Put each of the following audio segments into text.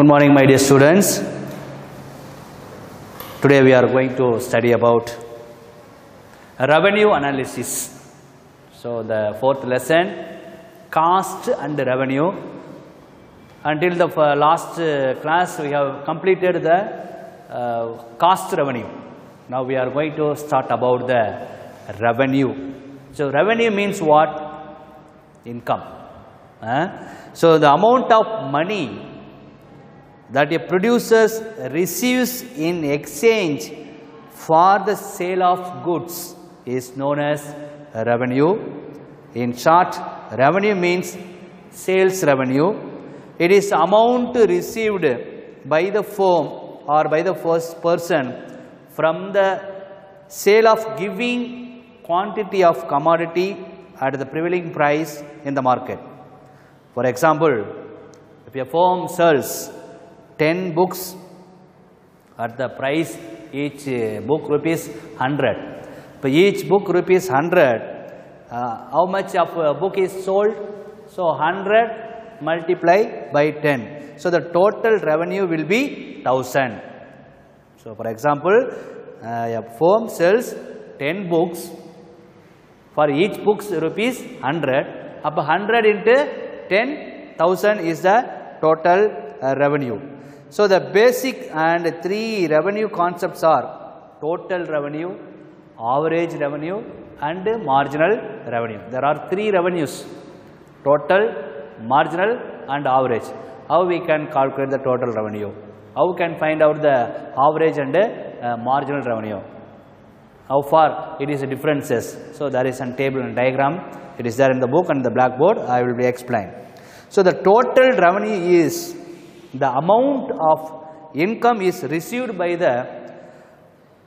Good morning, my dear students. Today we are going to study about revenue analysis. So the fourth lesson, cost and revenue. Until the last class we have completed the cost revenue. Now we are going to start about the revenue. So revenue means what? Income. So the amount of money that a producer receives in exchange for the sale of goods is known as revenue. In short, revenue means sales revenue. It is amount received by the firm or by the first person from the sale of giving quantity of commodity at the prevailing price in the market. For example, if a firm sells 10 books at the price each book rupees 100. For each book rupees 100, how much of a book is sold? So 100 multiplied by 10. So the total revenue will be 1000. So for example, a firm sells 10 books. For each book rupees 100. Up 100 into 10,000 is the total revenue. So the basic and three revenue concepts are total revenue, average revenue and marginal revenue. There are three revenues: total, marginal and average. How we can calculate the total revenue? How we can find out the average and marginal revenue? How far it is differences? So there is a table and diagram. It is there in the book and the blackboard. I will be explained. So the total revenue is the amount of income is received by the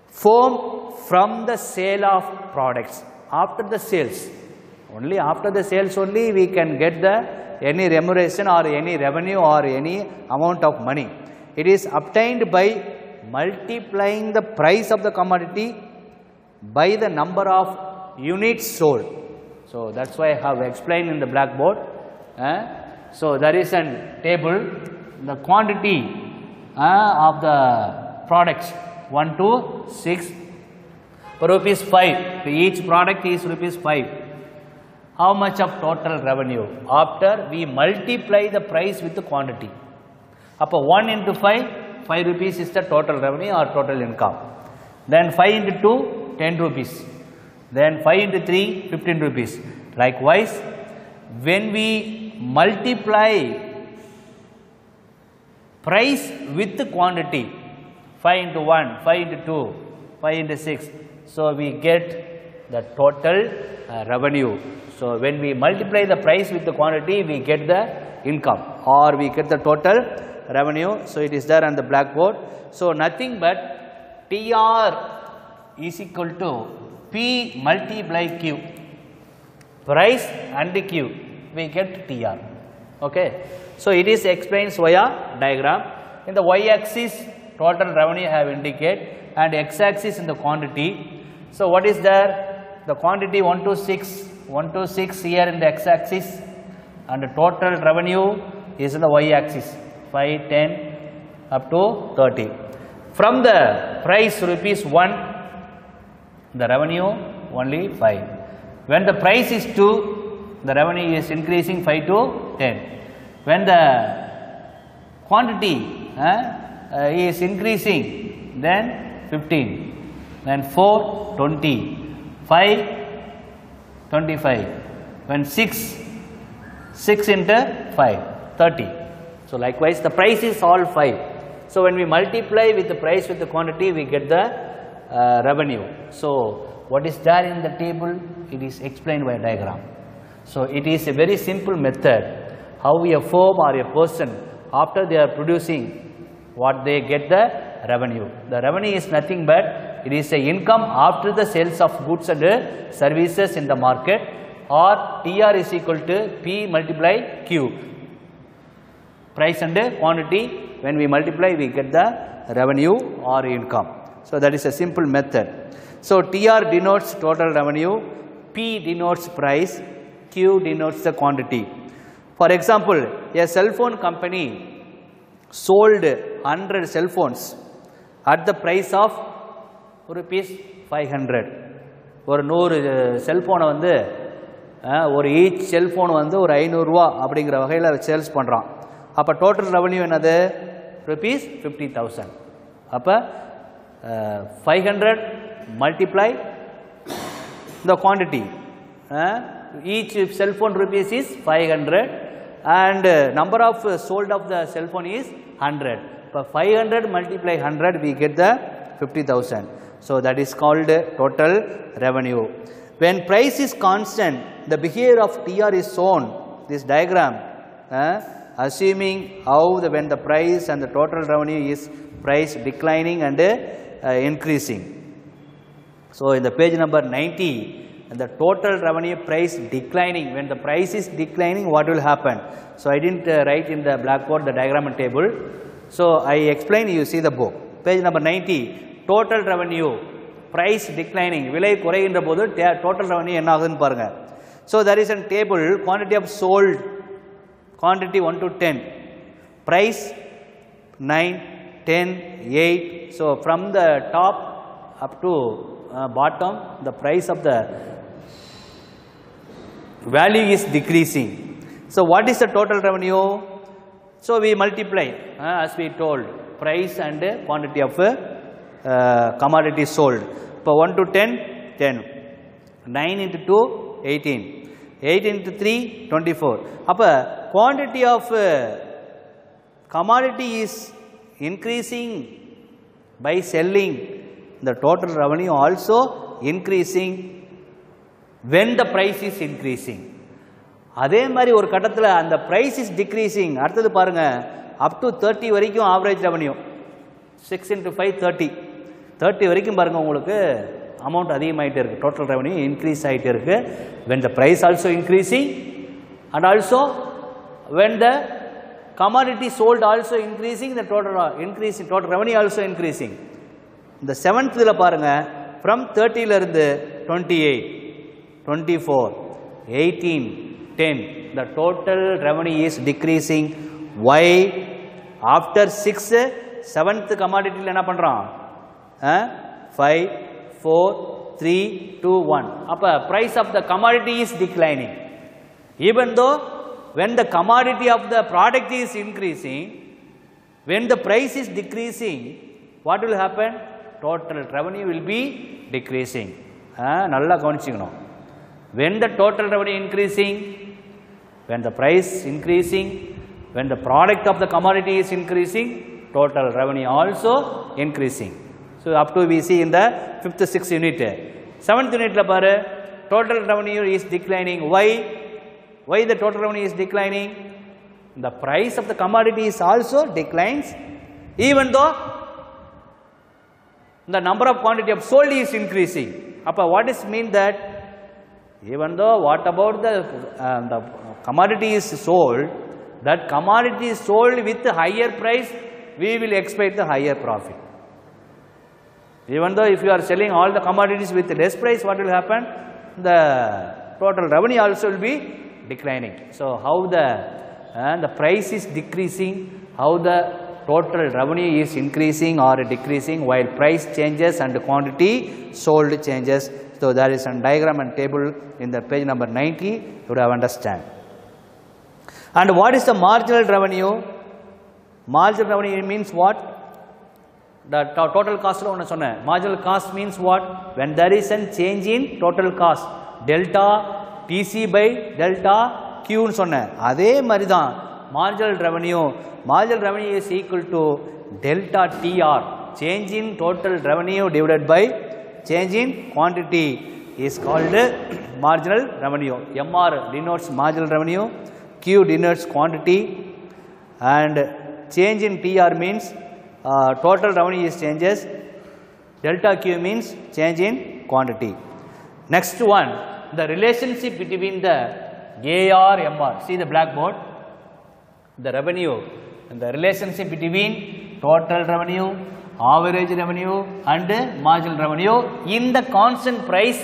firm from the sale of products. After the sales, only after the sales only we can get the any remuneration or any revenue or any amount of money. It is obtained by multiplying the price of the commodity by the number of units sold. So that's why I have explained in the blackboard. So there is a table. The quantity of the products 1 to 6 for rupees 5. Each product is rupees 5. How much of total revenue? After we multiply the price with the quantity. Upon 1 into 5, 5 rupees is the total revenue or total income. Then 5 into 2, 10 rupees. Then 5 into 3, 15 rupees. Likewise, when we multiply price with the quantity, 5 into 1, 5 into 2, 5 into 6. So we get the total revenue. So when we multiply the price with the quantity, we get the income or we get the total revenue. So it is there on the blackboard. So nothing but TR is equal to P multiply Q. Price and Q, we get TR. Okay. So it is explained via diagram. In the y-axis, total revenue I have indicated, and x-axis in the quantity. So what is there? The quantity 1 to 6 here in the x-axis, and the total revenue is in the y-axis 5, 10 up to 30. From the price rupees 1, the revenue only 5. When the price is 2, the revenue is increasing 5 to 10. When the quantity is increasing, then 15, then 4, 20, 5, 25, when 6 into 5, 30. So likewise, the price is all 5. So when we multiply with the price with the quantity, we get the revenue. So what is there in the table? It is explained by a diagram. So it is a very simple method. How a firm or a person, after they are producing, what they get the revenue. The revenue is nothing but it is a income after the sales of goods and services in the market, or TR is equal to P multiply Q. Price and quantity, when we multiply we get the revenue or income. So that is a simple method. So TR denotes total revenue, P denotes price, Q denotes the quantity. For example, a cell phone company sold 100 cell phones at the price of rupees 500. ஒரு 100 செல்ஃபோனை வந்து ஒரு each cellphone வந்து ஒரு 500 ரூபா அப்படிங்கிற வகையில் sales பண்ணுறான். அப்போ டோட்டல் ரெவன்யூ என்னது rupees 50,000. அப்போ 500 multiply the quantity. Each cell phone rupees is 500 and number of sold of the cell phone is 100. For 500 multiply 100 we get the 50,000. So that is called total revenue. When price is constant, the behavior of TR is shown. This diagram assuming when the price and the total revenue is price declining and increasing. So in the page number 90, the total revenue price declining. When the price is declining, what will happen? So I didn't write in the blackboard the diagram and table. So I explain, you see the book. Page number 90, total revenue price declining. விலை குறைகின்ற போது total revenue என்ன ஆகுதுன்னு பாருங்க. So there is a table, quantity of sold, quantity 1 to 10, price 9, 10, 8. So from the top up to bottom, the price of the value is decreasing. So what is the total revenue? So we multiply as we told price and quantity of commodity sold. For 1 to 10, 10, 9 into 2, 18, 8 into 3, 24. Appa quantity of commodity is increasing by selling, the total revenue also increasing when the price is increasing. அதே மாதிரி ஒரு கட்டத்தில் அந்த price is decreasing. அடுத்தது பாருங்க, up to 30 வரைக்கும் average revenue 6 into 5 30 வரைக்கும் பாருங்க உங்களுக்கு amount அதிகமாயிட்டே இருக்கு, total revenue increase ஆயிட்டே இருக்கு. When the price also increasing and also when the commodity sold also increasing, the total revenue also increasing. இந்த 7th இதில் பாருங்க, from 30 இருந்து 28, 24, 18, 10, the total revenue is decreasing. Why? After 6, 7th commodity என்ன பண்றான்? 5, 4, 3, 2, 1. அப்ப price of the commodity is declining. Even though when the commodity of the product is increasing, when the price is decreasing, what will happen? Total revenue will be decreasing. நல்லா கவனிச்சுக்கணும். When the total revenue increasing, when the price increasing, when the product of the commodity is increasing, total revenue also increasing. So up to we see in the 5th, 6th unit. 7th unit la paru, total revenue is declining. Why the total revenue is declining? The price of the commodity is also declines, even though the number of quantity of sold is increasing. Appa what is mean that even though what about the commodity is sold, that commodity is sold with higher price, we will expect the higher profit. Even though if you are selling all the commodities with less price, what will happen? The total revenue also will be declining. So how the price is decreasing, how the total revenue is increasing or decreasing while price changes and quantity sold changes. So there is a diagram and table in the page number 90, you would have understand. And what is the marginal revenue? Marginal revenue means what? The total cost lo ona sonna. Marginal cost means what? When there is a change in total cost, delta TC by delta Q nu sonna. அதே மாதிரி தான் marginal revenue. Marginal revenue is equal to delta TR, change in total revenue divided by change in quantity is called marginal revenue. MR denotes marginal revenue, Q denotes quantity, and change in TR means total revenue is changes, delta Q means change in quantity. Next one, the relationship between the AR, MR. See the blackboard, the revenue and the relationship between total revenue, average revenue and marginal revenue in the constant price.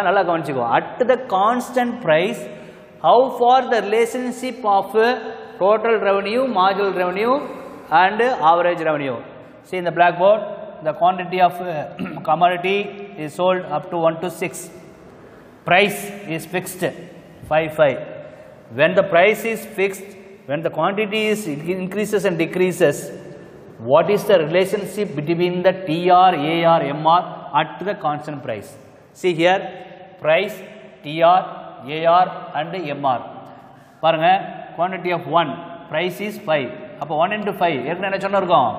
நல்லா கவனிச்சுக்கோ. At the constant price, how far the relationship of total revenue, marginal revenue and average revenue. See in the blackboard, the quantity of commodity is sold up to 1 to 6. Price is fixed 5. When the price is fixed, when the quantity is increases and decreases, what is the relationship between the TR, AR, MR at the constant price? See here, price, TR, AR and MR. பாருங்க, quantity of 1, price is 5. அப்போ 1 into 5, ஏற்கனவே என்ன சொன்னோம்?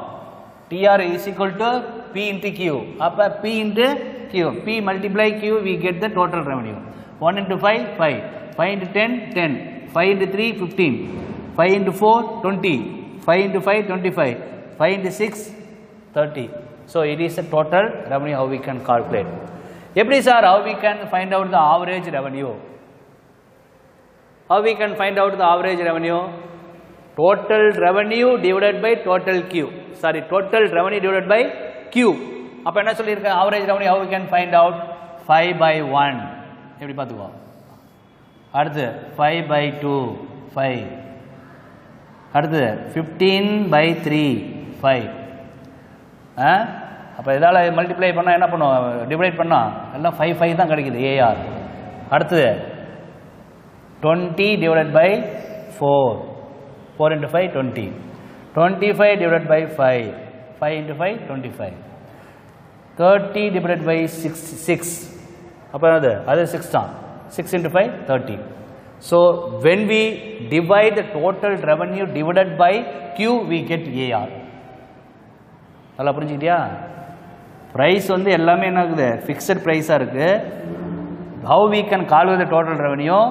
TR is equal to P into Q. அப்போ P into Q. P multiply Q, we get the total revenue. 1 into 5, 5. 5 into 10, 10. 5 into 3, 15. 5 into 4, 20. 5 into 5, 25. 5 into 6, 30. So it is the total revenue how we can calculate. Eppadi sir, how we can find out the average revenue? How we can find out the average revenue? Total revenue divided by total Q. Sorry, total revenue divided by Q. அப்போ என்ன சொல்லியிருக்கேன்? average revenue how we can find out? 5 by 1. எப்படி பார்த்துக்குவோம்? அடுத்து 5 by 2, 5. அடுத்து 15 by 3, 5. அப்போ இதால் multiply பண்ணால் என்ன பண்ணுவோம்? டிவைட் பண்ணால் எல்லாம் 5 தான் கிடைக்குது ஏஆர். அடுத்து 20 divided by 4. 4 into 5, 20. 25 divided by 5. 5 into 5, 25. 30 divided by 6. அப்போ என்னது? அது 6 தான். 6 into 5, 30. So when we divide the total revenue divided by Q, we get AR. நல்லா புரிஞ்சுக்கிட்டியா? price வந்து எல்லாமே என்ன இருக்குது? fixed price இருக்கு. How we can calculate the total revenue?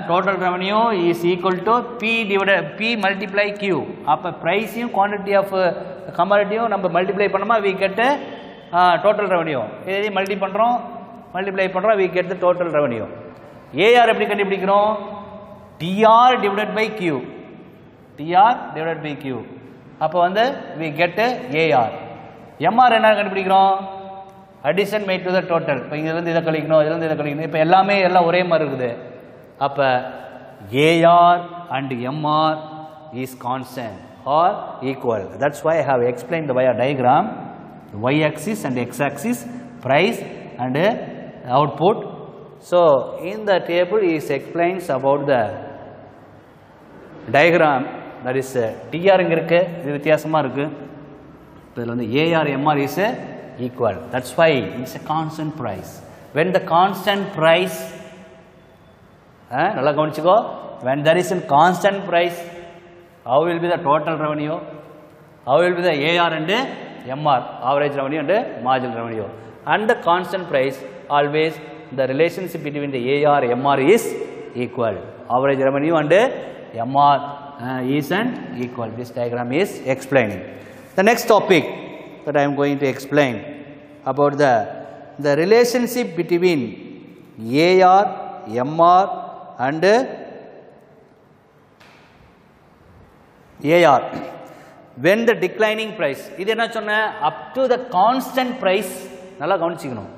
Total revenue is equal to P multiply Q. அப்போ priceயும் quantity of commodityயும் நம்ம multiply பண்ணோமா, we get total revenue. இதை multiply பண்ணுறோம், we get the total revenue. AR எப்படி கண்டுபிடிக்கிறோம்? TR divided by Q. TR divided by Q. அப்போ வந்து we get AR. MR என்ன கண்டுபிடிக்கிறோம்? addition made to the total. இப்போ இதிலிருந்து இதை கழிக்கணும், இதிலிருந்து இதை கழிக்கணும். இப்போ எல்லாமே எல்லாம் ஒரே மாதிரி இருக்குது. அப்போ AR and MR is constant or equal. That's why I have explained the via diagram, y-axis and x-axis, price and output. So in the table he explains about the diagram, that is TR இங்க இருக்கு, இது வித்தியாசமா இருக்கு. இதில் வந்து AR MR is equal. That's why it's a constant price. When the constant price, நல்லா கவனிச்சுக்கோ, when there is a constant price, how will be the total revenue? How will be the AR and MR, average revenue and marginal revenue? And the constant price, always the relationship between the AR MR is equal. Average revenue and MR is equal. This diagram is explaining. The next topic that I am going to explain about the relationship between AR, MR and AR. When the declining price, இது என்ன சொன்ன? Up to the constant price, நல்லா கவனிச்சுக்கணும்.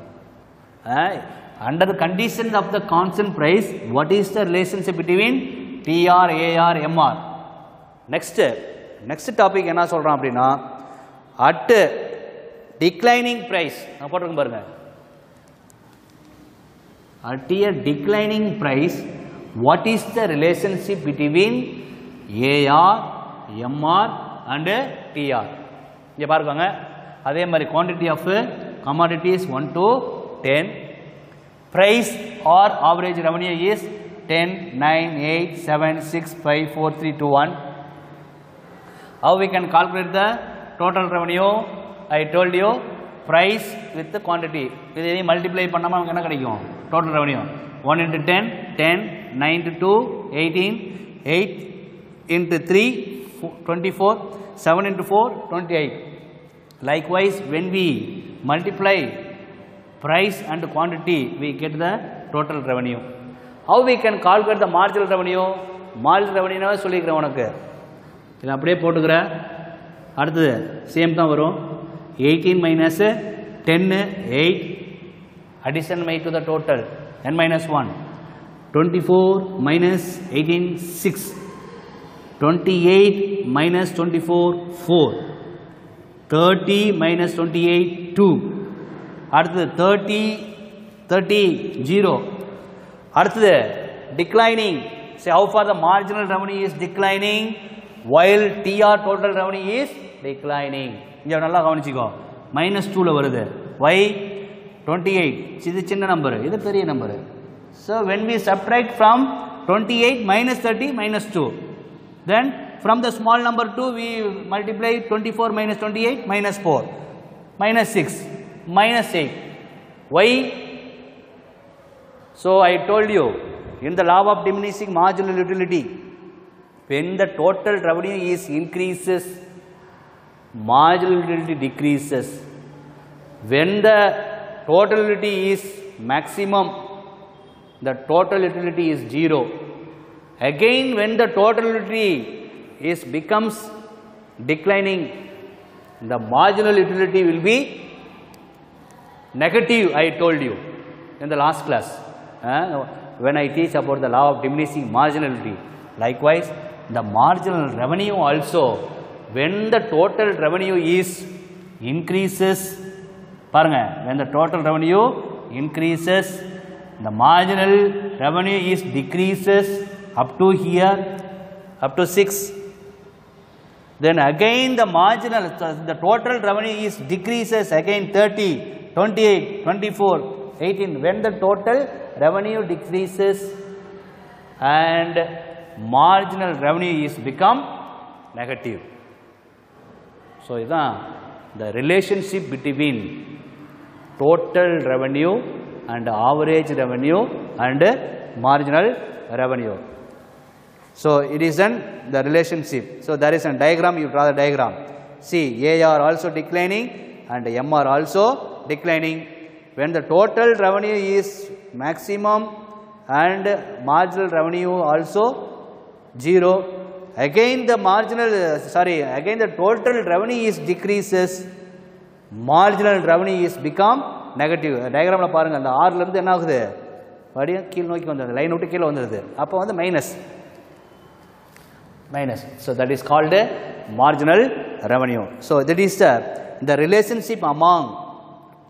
Under the condition of the constant price, what is the relationship between TR, AR, MR? Next topic என்ன சொல்றோம் அப்படின்னா, at declining price, நான் போட்டுருக்கேன் பாருங்க. At a declining price, what is the relationship between AR, MR and TR? இங்கே பாருங்க, அதே மாதிரி quantity of commodities 1 to 10. Price or average revenue is 10, 9, 8, 7, 6, 5, 4, 3, 2, 1. How we can calculate the total revenue? I told you, price with the quantity. இதை multiply பண்ணாமல் நமக்கு என்ன கிடைக்கும்? Total revenue. 1 into 10, 10, 9 into 2, 18, 8 into 3, 24, 7 into 4, 28. Likewise, when we multiply price and quantity, we get the total revenue. How we can calculate the marginal revenue? Marginal revenue நான் சொல்லிக்கிறேன் உனக்கு. இதை அப்படியே போட்டுக்கிறேன். அடுத்தது சேம் தான் வரும். 18 minus 10, 8. Addition made to the total, n minus 1. 24 minus 18, 6. 28 minus 24, 4. 30 minus 28, 2. அடுத்தது 30, 0. அடுத்தது declining. Say how far the marginal revenue is declining while TR total revenue is declining. இங்க நல்லா கவனிச்சுக்கோ. -2ல வருது. Why? 28. இது சின்ன நம்பர், இது பெரிய number. So when we subtract from 28 minus 30 minus 2, then from the small number 2 we multiply 24 minus 28 minus 4 minus 6 minus 8. Why? So I told you in the law of diminishing marginal utility, when the total revenue is increases, marginal utility decreases. When the total utility is maximum, the total utility is 0. Again, when the total utility is becomes declining, the marginal utility will be negative. I told you in the last class when I teach about the law of diminishing marginality. Likewise, the marginal revenue also, when the total revenue is increases, paranga, when the total revenue increases, the marginal revenue is decreases up to here, up to 6. Then again the marginal, the total revenue is decreases again 30, 28, 24, 18. When the total revenue decreases and marginal revenue is become negative. So idan the relationship between total revenue and average revenue and marginal revenue. So it is the relationship. So there is a diagram, you draw the diagram. See, AR also declining and MR also declining. When the total revenue is maximum and marginal revenue also 0, again the again the total revenue is decreases, marginal revenue is become negative. Diagram la பாருங்க, அந்த R ல இருந்து என்ன ஆகுது, படியா கீழ நோக்கி வந்தது, லைன் விட்டு கீழ வந்துருது, அப்போ வந்து minus. So that is called a marginal revenue. So that is the relationship among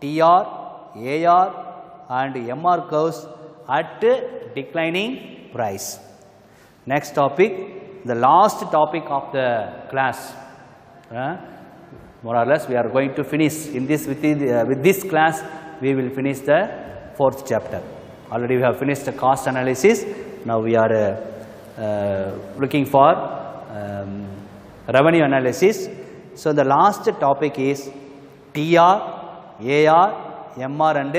TR, AR and MR curves at declining price. Next topic, the last topic of the class. More or less we are going to finish in this with this class we will finish the 4th chapter. Already we have finished the cost analysis. Now we are looking for revenue analysis. So the last topic is TR, AR, MR and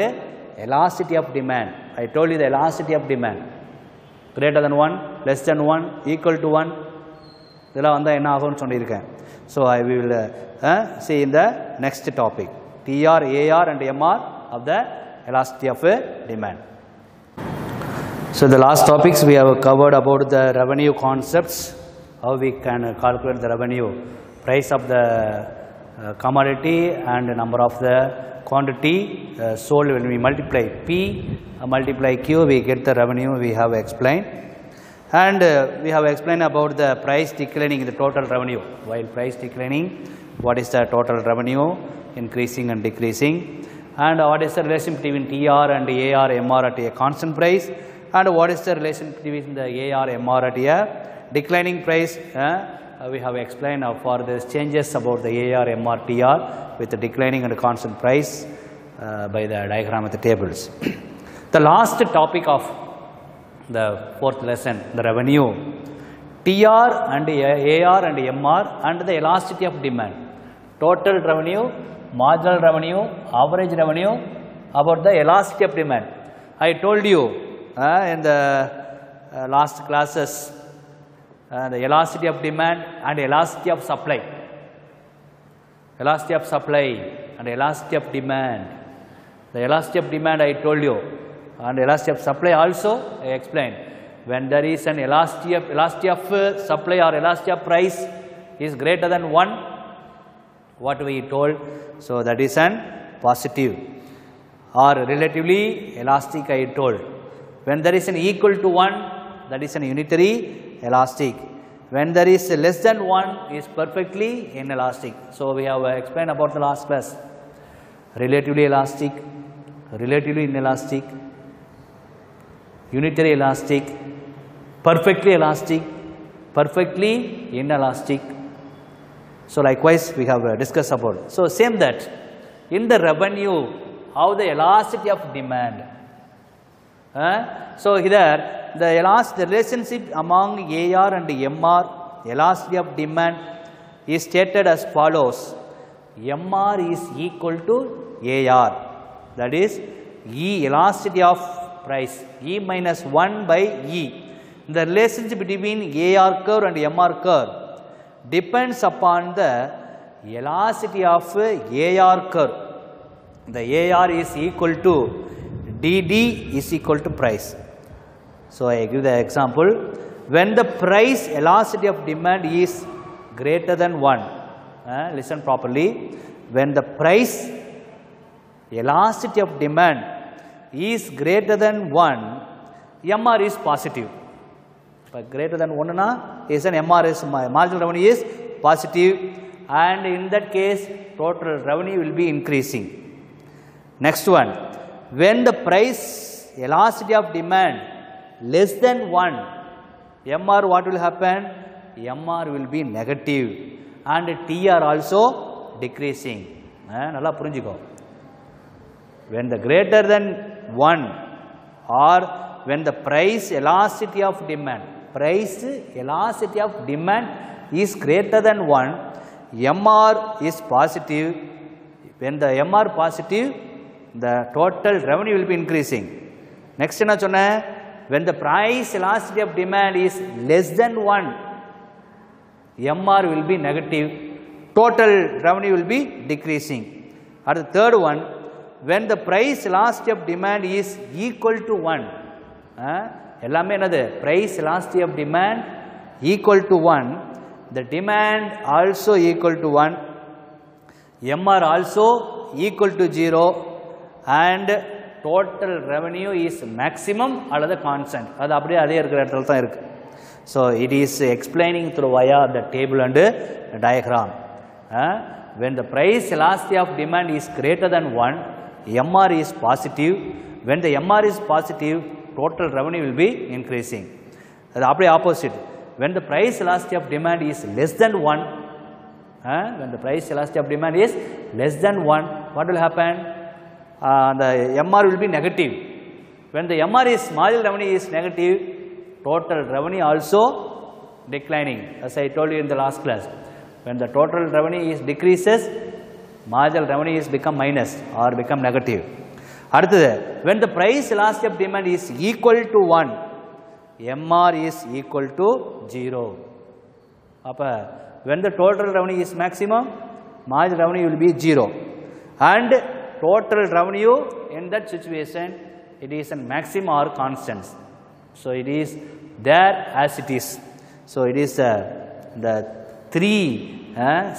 elasticity of demand. I told you the elasticity of demand. Greater than 1, less than 1, equal to 1. இதெல்லாம் வந்தால் என்ன ஆகும்னு சொல்லியிருக்கேன். So I will see in the next topic, TR, AR and MR of the elasticity of demand. So the last topics we have covered about the revenue concepts, how we can calculate the revenue, price of the commodity and number of the quantity sold. When we multiply P multiply Q, we get the revenue we have explained. And we have explained about the price declining, the total revenue. While price declining, what is the total revenue increasing and decreasing, and what is the relation between TR and AR, MR at a constant price, and what is the relation between the AR, MR at a declining price. We have explained for the changes about the AR, MR, TR with the declining and constant price by the diagram of the tables. The last topic of the 4th lesson, the revenue, TR and AR and MR and the elasticity of demand, total revenue, marginal revenue, average revenue, about the elasticity of demand. I told you in the last classes the elasticity of demand and elasticity of supply. Elasticity of supply and elasticity of demand. The elasticity of demand I told you, and elasticity of supply also I explained. When there is an elasticity of supply or elasticity of price is greater than 1, what we told, so that is an positive, or relatively elastic I told. When there is an equal to 1, that is an unitary elastic. When there is less than 1 is perfectly inelastic. So we have explained about the last class. Relatively elastic, relatively inelastic, unitary elastic, perfectly elastic, perfectly inelastic. So likewise we have discussed about. So same that in the revenue, how the elasticity of demand. So here the relationship among AR and MR, elasticity of demand, is stated as follows. MR is equal to AR, that is E, elasticity of price, E minus 1 by E. The relationship between AR curve and MR curve depends upon the elasticity of AR curve. The AR is equal to DD is equal to price. So I give the example. When the price elasticity of demand is greater than 1, listen properly. When the price elasticity of demand is greater than 1, MR is positive. But greater than 1 na, is an MR is marginal revenue is positive, and in that case total revenue will be increasing. Next one, when the price elasticity of demand less than 1, MR what will happen? MR will be negative and TR also decreasing. Nalla purinjiko. When the greater than 1 or when the price elasticity of demand is greater than 1, MR is positive. When the MR positive, the total revenue will be increasing. Next enna sonna, when the price elasticity of demand is less than 1, MR will be negative, total revenue will be decreasing. Or the third one, when the price elasticity of demand is equal to 1, எல்லாமே என்னது, price elasticity of demand equal to 1, the demand also equal to 1, MR also equal to 0, and total revenue is maximum அல்லது constant. அது அப்படியே அதே இருக்கிற இடத்துல தான் இருக்கு. So it is explaining through via the table and diagram. When the price elasticity of demand is greater than 1, MR is positive. When the MR is positive, total revenue will be increasing. அது அப்படியே opposite. When the price elasticity of demand is less than 1, when the price elasticity of demand is less than 1, what will happen? The MR will be negative. When the MR is marginal revenue is negative, total revenue also declining, as I told you in the last class. When the total revenue is decreases, marginal revenue is become minus or become negative. அடுத்தது, when the price elasticity of demand is equal to 1, MR is equal to 0. அப்ப when the total revenue is maximum, marginal revenue will be 0, and total revenue in that situation, it is a maximum or constant. So it is there as it is. So it is the three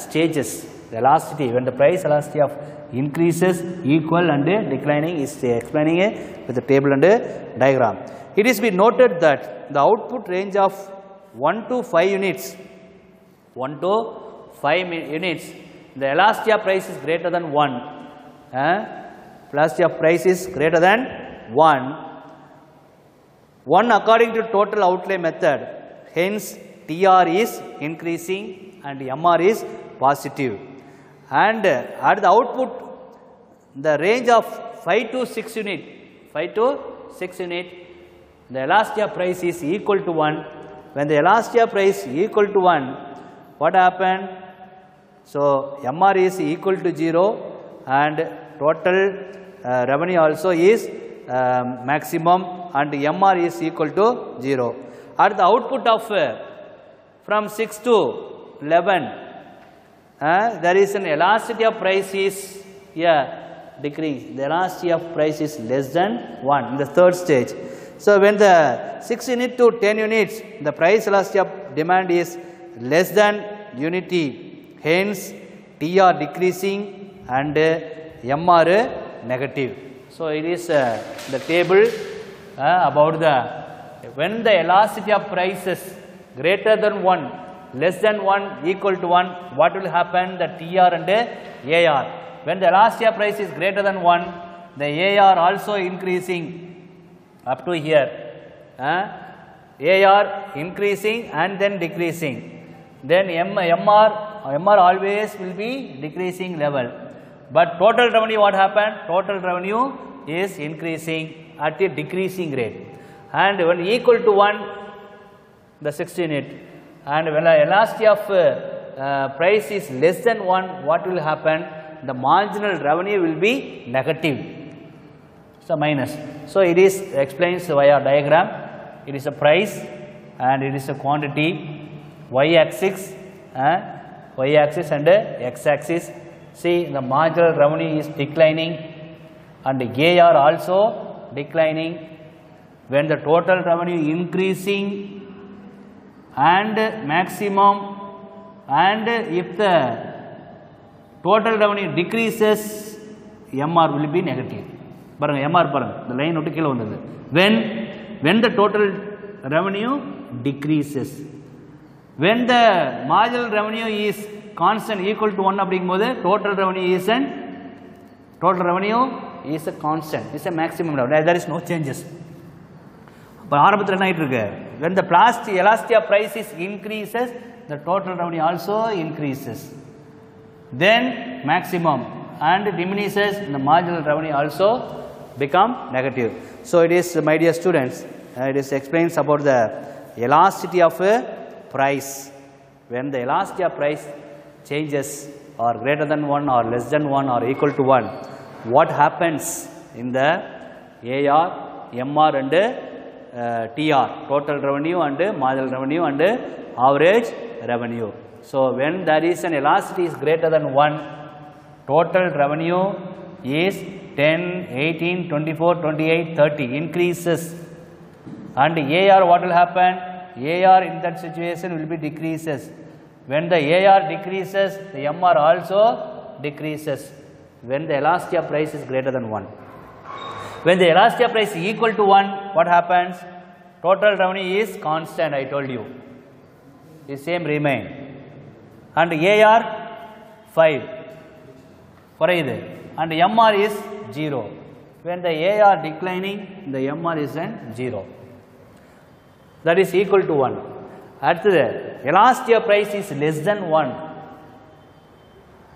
stages. The elasticity, when the price elasticity of increases, equal and declining, is explaining with the table and diagram. It is been noted that the output range of 1 to 5 units, the elasticity of price is greater than 1. Elasticity of price is greater than 1 according to total outlay method. Hence TR is increasing and MR is positive. And at the output, the range of 5 to 6 unit, the elasticity of price is equal to 1. When the elasticity of price is equal to 1, what happened? So MR is equal to 0 and total revenue also is maximum, and MR is equal to 0. At the output of from 6 to 11, there is an elasticity of price is decrease. The elasticity of price is less than 1 in the third stage. So when the 6 unit to 10 units, the price elasticity of demand is less than unity. Hence TR decreasing and MR negative. So it is the table about the when the elasticity of prices greater than 1, less than 1, equal to 1, what will happen? The TR and AR. When the last year price is greater than 1, the AR also increasing up to here. AR increasing and then decreasing. Then MR always will be decreasing level. But total revenue, what happened? Total revenue is increasing at a decreasing rate. And when equal to 1, the 16 unit. And when the elasticity of price is less than 1, what will happen? The marginal revenue will be negative. So minus. So it is explains via diagram. It is a price and it is a quantity. Y-axis and x-axis. See, the marginal revenue is declining and AR also declining. When the total revenue increasing and maximum, and if the total revenue decreases, MR will be negative. MR the line nottu kila vandadhu. When the total revenue decreases, when the marginal revenue is constant equal to 1 அப்படிங்கும்போது total revenue is a constant, is a maximum level. There is no changes. இப்போ ஆரம்பத்தில் என்ன ஆகிட்டு இருக்கு? When the elasticity of prices increases, the total revenue also increases. Then maximum and diminishes, the marginal revenue also become negative. So it is, my dear students, it is explains about the elasticity of a price. When the elasticity of price changes or greater than 1 or less than 1 or equal to 1, what happens in the AR, MR and TR, total revenue and marginal revenue and average revenue. So when there is an elasticity is greater than 1, total revenue is 10, 18, 24, 28, 30 increases, and AR, what will happen? AR in that situation will be decreases. When the AR decreases, the MR also decreases when the elasticity of price is greater than 1. When the elasticity of price is equal to 1, what happens? Total revenue is constant, I told you. The same remain. And AR 5. And MR is 0. When the AR declining, the MR is 0. That is equal to 1. At the elasticity of price is less than 1.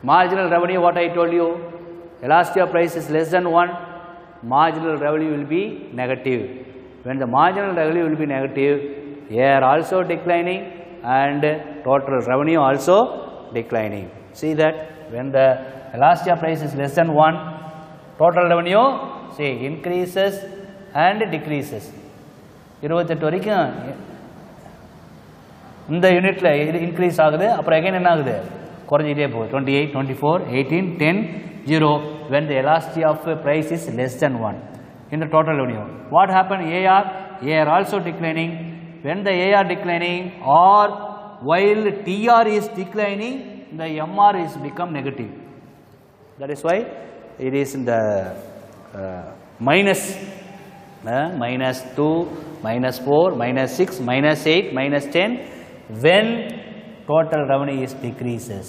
Marginal revenue, what I told you, elasticity of price is less than 1, marginal revenue will be negative. When the marginal revenue will be negative, AR also declining and total revenue also declining. See that when the elasticity of price is less than 1, total revenue, see, increases and decreases. 28 வரைக்கும் இந்த யூனிட்ல increase ஆகுது, அப்புறம் again என்ன ஆகுது? குறைஞ்சிட்டே போகுது. 28, 24, 18, 10, 0 when the elasticity of price is less than 1 in the total revenue. What happened? AR also declining. When the AR declining or while TR is declining, the MR is become negative. That is why it is in the minus 2, minus 4, minus 6, minus 8, minus 10. When total revenue is decreases,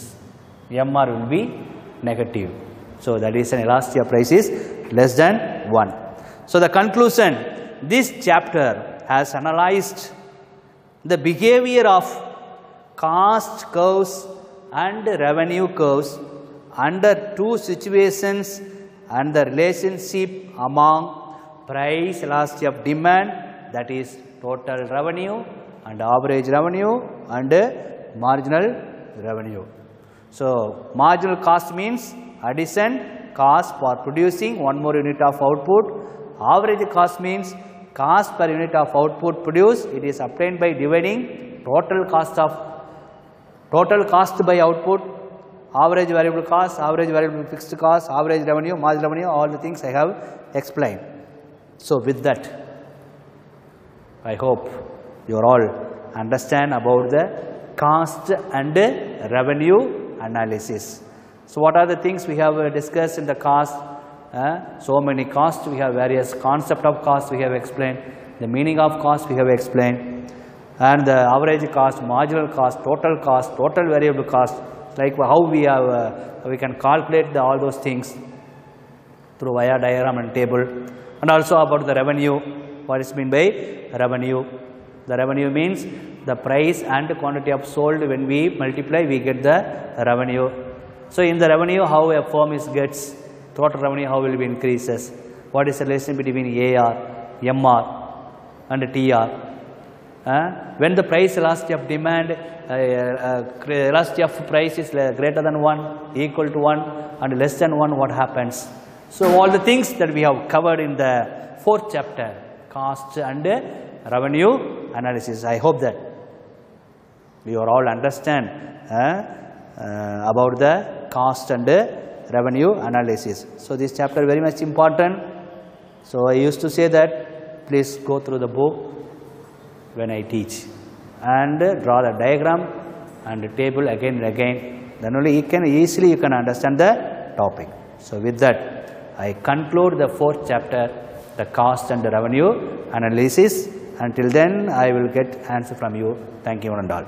MR will be negative. So that is an elasticity of price is less than 1. So the conclusion, this chapter has analyzed the behavior of cost curves and revenue curves under two situations and the relationship among price elasticity of demand, that is total revenue and average revenue and marginal revenue. So marginal cost means addition cost for producing one more unit of output. Average cost means cost per unit of output produced. It is obtained by dividing total cost by output, average variable cost, average variable fixed cost, average revenue, marginal revenue, all the things I have explained. So with that, I hope you all understand about the cost and revenue analysis. So what are the things we have discussed in the cost? So many costs, we have various concept of cost we have explained, the meaning of cost we have explained, and the average cost, marginal cost, total variable cost, like how we have we can calculate all those things through via diagram and table, and also about the revenue. What is meant by revenue? The revenue means the price and quantity of sold. When we multiply, we get the revenue. So in the revenue, how a firm gets total revenue, how will be increases? What is the relation between AR, MR and TR? When the price elasticity of demand, elasticity of price is greater than 1, equal to 1 and less than 1, what happens? So all the things that we have covered in the 4th chapter, cost and revenue analysis. I hope that you all understand about the cost and revenue analysis. So this chapter very much important. So I used to say that please go through the book when I teach and draw the diagram and the table again and again. Then only you can easily understand the topic. So with that, I conclude the 4th chapter, the cost and the revenue analysis. Until then, I will get answer from you. Thank you one and all.